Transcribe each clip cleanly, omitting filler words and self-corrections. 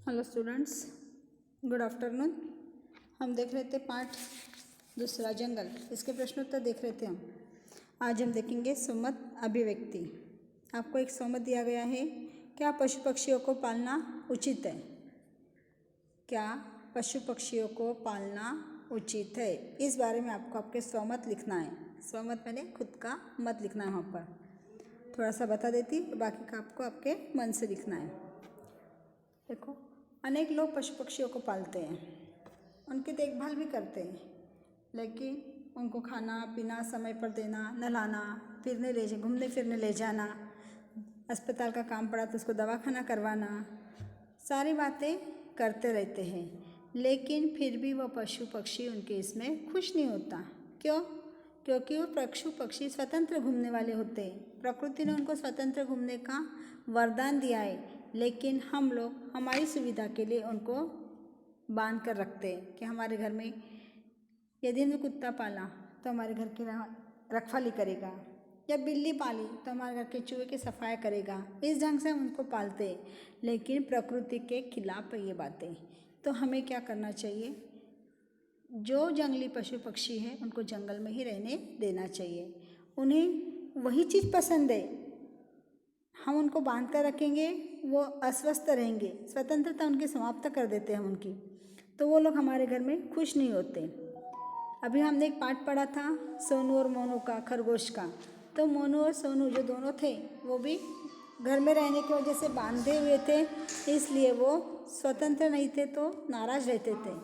Hello students, good afternoon. हम देख रहे थे पाठ दूसरा जंगल, इसके प्रश्नोत्तर देख रहे थे हम। आज हम देखेंगे सुमत अभिव्यक्ति। आपको एक सुमत दिया गया है, क्या पशु पक्षियों को पालना उचित है? क्या पशु पक्षियों को पालना उचित है? इस बारे में आपको आपके स्वमत लिखना है। स्वमत मैंने खुद का मत लिखना है। वहाँ पर थोड़ा सा बता देती, बाकी का आपको आपके मन से लिखना है। देखो, अनेक लोग पशु पक्षियों को पालते हैं, उनकी देखभाल भी करते हैं, लेकिन उनको खाना पीना समय पर देना, नहलाना, घूमने फिरने ले जाना, अस्पताल का काम पड़ा तो उसको दवाखाना करवाना, सारी बातें करते रहते हैं। लेकिन फिर भी वह पशु पक्षी उनके इसमें खुश नहीं होता। क्यों? क्योंकि वो पशु पक्षी स्वतंत्र घूमने वाले होते हैं। प्रकृति ने उनको स्वतंत्र घूमने का वरदान दिया है, लेकिन हम लोग हमारी सुविधा के लिए उनको बांध कर रखते हैं कि हमारे घर में यदि हमने कुत्ता पाला तो हमारे घर की रखवाली करेगा, या बिल्ली पाली तो हमारे घर के चूहे की सफाई करेगा। इस ढंग से हम उनको पालते हैं, लेकिन प्रकृति के खिलाफ है ये बातें। तो हमें क्या करना चाहिए? जो जंगली पशु पक्षी हैं उनको जंगल में ही रहने देना चाहिए। उन्हें वही चीज़ पसंद है, हम उनको बांध कर रखेंगे, वो अस्वस्थ रहेंगे, स्वतंत्रता उनकी समाप्त कर देते हैं हम उनकी, तो वो लोग हमारे घर में खुश नहीं होते। अभी हमने एक पाठ पढ़ा था सोनू और मोनू का, खरगोश का। तो मोनू और सोनू जो दोनों थे वो भी घर में रहने की वजह से बांधे हुए थे, इसलिए वो स्वतंत्र नहीं थे तो नाराज़ रहते थे।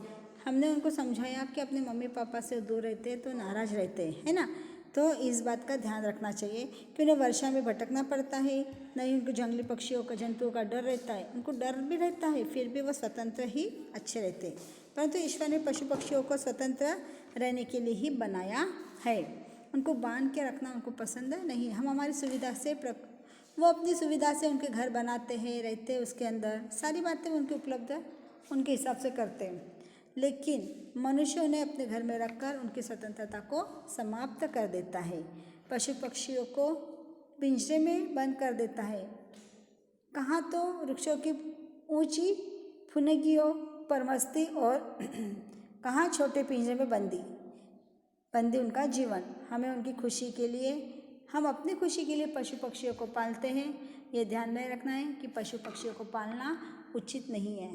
हमने उनको समझाया कि अपने मम्मी पापा से दूर रहते तो नाराज़ रहते हैं, है ना। तो इस बात का ध्यान रखना चाहिए कि उन्हें वर्षा में भटकना पड़ता है, नहीं उनको जंगली पक्षियों का, जंतुओं का डर रहता है, उनको डर भी रहता है, फिर भी वो स्वतंत्र ही अच्छे रहते हैं। परंतु ईश्वर ने पशु पक्षियों को स्वतंत्र रहने के लिए ही बनाया है। उनको बांध के रखना उनको पसंद नहीं। हम हमारी सुविधा से वो अपनी सुविधा से उनके घर बनाते हैं, रहते हैं, उसके अंदर सारी बातें उनके उपलब्ध उनके हिसाब से करते हैं। लेकिन मनुष्य उन्हें अपने घर में रखकर उनकी स्वतंत्रता को समाप्त कर देता है। पशु पक्षियों को पिंजरे में बंद कर देता है, कहाँ तो वृक्षों की ऊंची फुनगियों पर मस्ती, और कहाँ छोटे पिंजरे में बंदी उनका जीवन। हमें उनकी खुशी के लिए, हम अपनी खुशी के लिए पशु पक्षियों को पालते हैं। ये ध्यान में रखना है कि पशु पक्षियों को पालना उचित नहीं है।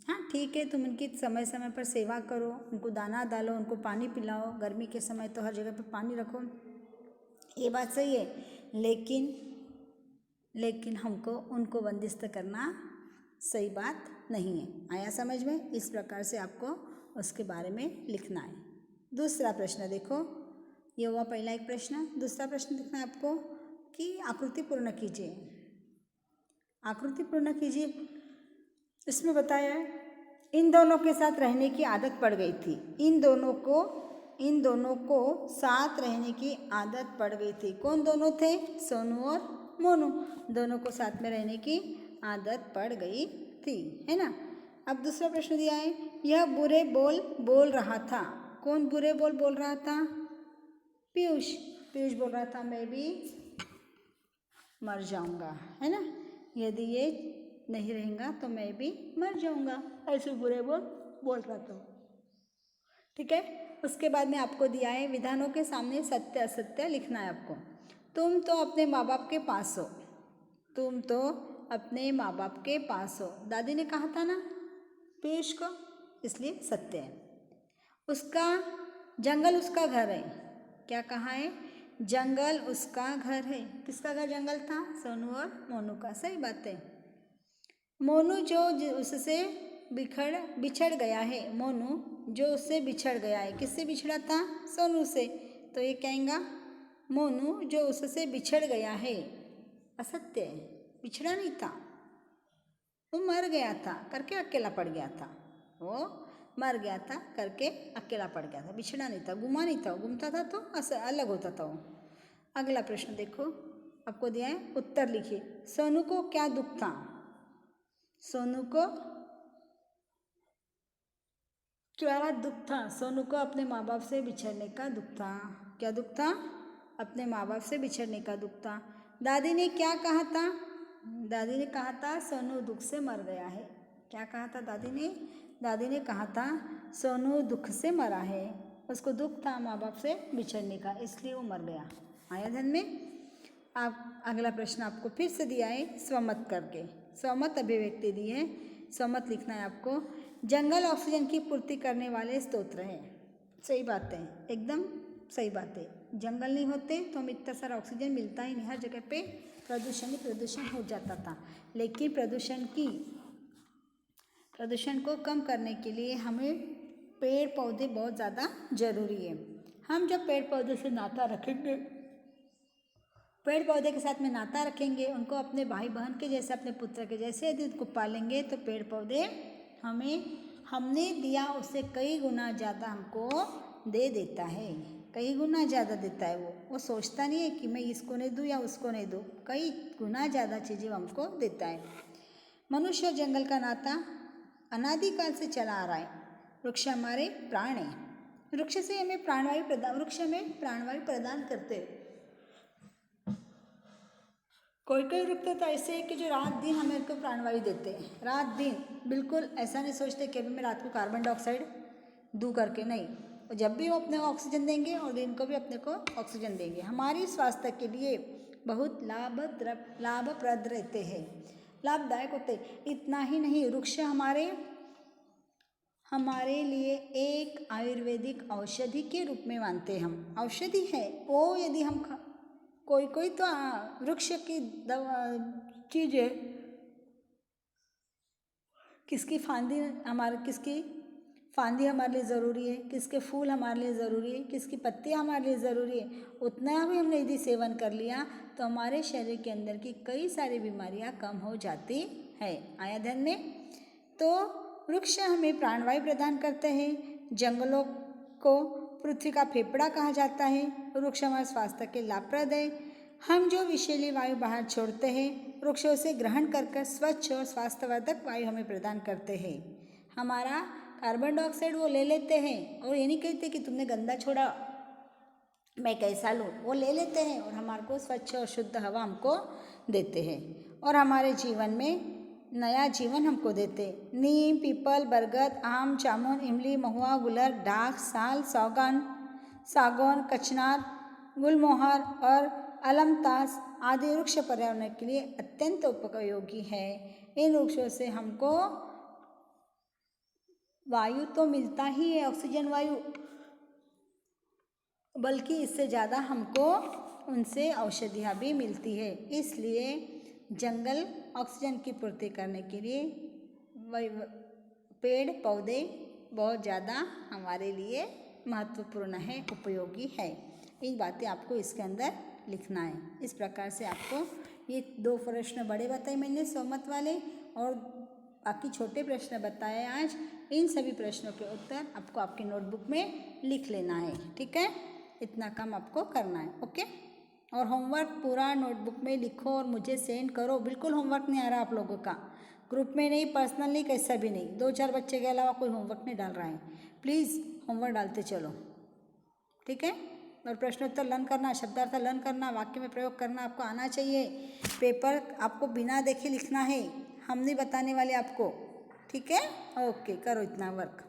हाँ ठीक है, तुम उनकी समय समय पर सेवा करो, उनको दाना डालो, उनको पानी पिलाओ, गर्मी के समय तो हर जगह पर पानी रखो, ये बात सही है। लेकिन हमको उनको बंदिस्त करना सही बात नहीं है। आया समझ में? इस प्रकार से आपको उसके बारे में लिखना है। दूसरा प्रश्न देखो, ये हुआ पहला एक प्रश्न। दूसरा प्रश्न लिखना है आपको कि आकृति पूर्ण कीजिए। आकृति पूर्ण कीजिए। इसमें बताया है इन दोनों के साथ रहने की आदत पड़ गई थी। इन दोनों को साथ रहने की आदत पड़ गई थी। कौन दोनों थे? सोनू और मोनू। दोनों को साथ में रहने की आदत पड़ गई थी, है ना। अब दूसरा प्रश्न दिया है, यह बुरे बोल बोल रहा था। कौन बुरे बोल बोल रहा था? पीयूष बोल रहा था, मैं भी मर जाऊंगा, है ना। यदि ये नहीं रहेगा तो मैं भी मर जाऊंगा, ऐसे बुरे बोल रहा था। ठीक है। उसके बाद में आपको दिया है विधानों के सामने सत्य असत्य लिखना है आपको। तुम तो अपने माँ बाप के पास हो। तुम तो अपने माँ बाप के पास हो, दादी ने कहा था ना पीयूष को, इसलिए सत्य है। उसका जंगल उसका घर है। क्या कहा है? जंगल उसका घर है। किसका घर जंगल था? सोनू और मोनू का। सही बात है। मोनू जो उससे बिछड़ गया है। मोनू जो उससे बिछड़ गया है। किससे बिछड़ा था? सोनू से। तो ये कहेंगे मोनू जो उससे बिछड़ गया है असत्य है, बिछड़ा नहीं था, वो मर गया था करके अकेला पड़ गया था। वो मर गया था करके अकेला पड़ गया था, बिछड़ा नहीं था, गुमा नहीं था। गुमता था तो अलग होता था वो। अगला प्रश्न देखो, आपको दिया है, उत्तर लिखिए। सोनू को क्या दुख था? सोनू को क्या दुख था? सोनू को अपने माँ बाप से बिछड़ने का दुख था। क्या दुख था? अपने माँ बाप से बिछड़ने का दुख था। दादी ने क्या कहा था? दादी ने कहा था सोनू दुख से मर गया है। क्या कहा था दादी ने कहा था सोनू दुख से मरा है, उसको दुख था माँ बाप से बिछड़ने का, इसलिए वो मर गया। आया ध्यान में। आप अगला प्रश्न आपको फिर से दिया है स्वमत करके, स्वमत अभिव्यक्ति दी है, स्वमत लिखना है आपको। जंगल ऑक्सीजन की पूर्ति करने वाले स्तोत्र हैं। सही बात है, एकदम सही बात है। जंगल नहीं होते तो हमें इतना सारा ऑक्सीजन मिलता ही नहीं, हर जगह पे प्रदूषण ही प्रदूषण हो जाता था। लेकिन प्रदूषण को कम करने के लिए हमें पेड़ पौधे बहुत ज़्यादा जरूरी है। हम जब पेड़ पौधे से नाता रखेंगे, पेड़ पौधे के साथ में नाता रखेंगे, उनको अपने भाई बहन के जैसे, अपने पुत्र के जैसे यदि उनको पालेंगे तो पेड़ पौधे हमने दिया उससे कई गुना ज़्यादा हमको दे देता है, कई गुना ज़्यादा देता है। वो सोचता नहीं है कि मैं इसको नहीं दूँ या उसको नहीं दूँ, कई गुना ज़्यादा चीज़ें हमको देता है। मनुष्य और जंगल का नाता अनादिकाल से चला आ रहा है। वृक्ष हमारे प्राण है, वृक्ष से हमें प्राणवायु प्रदान करते हैं। कोई वृक्ष तो ऐसे है कि जो रात दिन हमें को प्राणवायु देते हैं, रात दिन। बिल्कुल ऐसा नहीं सोचते कि अभी मैं रात को कार्बन डाइऑक्साइड दूँ करके, नहीं, जब भी वो अपने को ऑक्सीजन देंगे और दिन को भी अपने को ऑक्सीजन देंगे। हमारी स्वास्थ्य के लिए बहुत लाभप्रद रहते हैं, लाभदायक होते। इतना ही नहीं, वृक्ष हमारे लिए एक आयुर्वेदिक औषधि के रूप में मानते हैं हम। औषधि है वो, यदि हम कोई तो वृक्ष की दवा चीज़ें, किसकी फांदी हमारे लिए ज़रूरी है, किसके फूल हमारे लिए ज़रूरी है, किसकी पत्तियाँ हमारे लिए ज़रूरी है, उतना भी हमने यदि सेवन कर लिया तो हमारे शरीर के अंदर की कई सारी बीमारियाँ कम हो जाती है। आया ध्यान में। तो वृक्ष हमें प्राणवायु प्रदान करते हैं। जंगलों को पृथ्वी का फेफड़ा कहा जाता है। वृक्ष हमारे स्वास्थ्य के लाभप्रद है। हम जो विषैली वायु बाहर छोड़ते हैं, वृक्षों से ग्रहण कर स्वच्छ और स्वास्थ्यवर्धक वायु हमें प्रदान करते हैं। हमारा कार्बन डाइऑक्साइड वो ले लेते हैं, और ये नहीं कहते कि तुमने गंदा छोड़ा मैं कैसा लूँ, वो ले लेते हैं और हमारे को स्वच्छ और शुद्ध हवा हमको देते हैं, और हमारे जीवन में नया जीवन हमको देते। नीम, पीपल, बरगद, आम, जामुन, इमली, महुआ, गुलर, डाक, साल, सागौन, कचनार, गुलमोहर और अलमतास आदि वृक्ष पर्यावरण के लिए अत्यंत उपयोगी है। इन वृक्षों से हमको वायु तो मिलता ही है, ऑक्सीजन वायु, बल्कि इससे ज़्यादा हमको उनसे औषधियाँ भी मिलती है। इसलिए जंगल ऑक्सीजन की पूर्ति करने के लिए पेड़ पौधे बहुत ज़्यादा हमारे लिए महत्वपूर्ण है, उपयोगी है। ये बातें आपको इसके अंदर लिखना है। इस प्रकार से आपको ये 2 प्रश्न बड़े बताए मैंने स्वमत वाले, और बाकी छोटे प्रश्न बताए आज। इन सभी प्रश्नों के उत्तर आपको आपकी नोटबुक में लिख लेना है, ठीक है। इतना काम आपको करना है, ओके। और होमवर्क पूरा नोटबुक में लिखो और मुझे सेंड करो। बिल्कुल होमवर्क नहीं आ रहा आप लोगों का, ग्रुप में नहीं, पर्सनल नहीं, कैसा भी नहीं। 2-4 बच्चे के अलावा कोई होमवर्क नहीं डाल रहा है। प्लीज़ होमवर्क डालते चलो, ठीक है। और प्रश्नोत्तर लर्न करना, शब्दार्थ लर्न करना, वाक्य में प्रयोग करना आपको आना चाहिए। पेपर आपको बिना देखे लिखना है, हम नहीं बताने वाले आपको, ठीक है। ओके, करो इतना वर्क।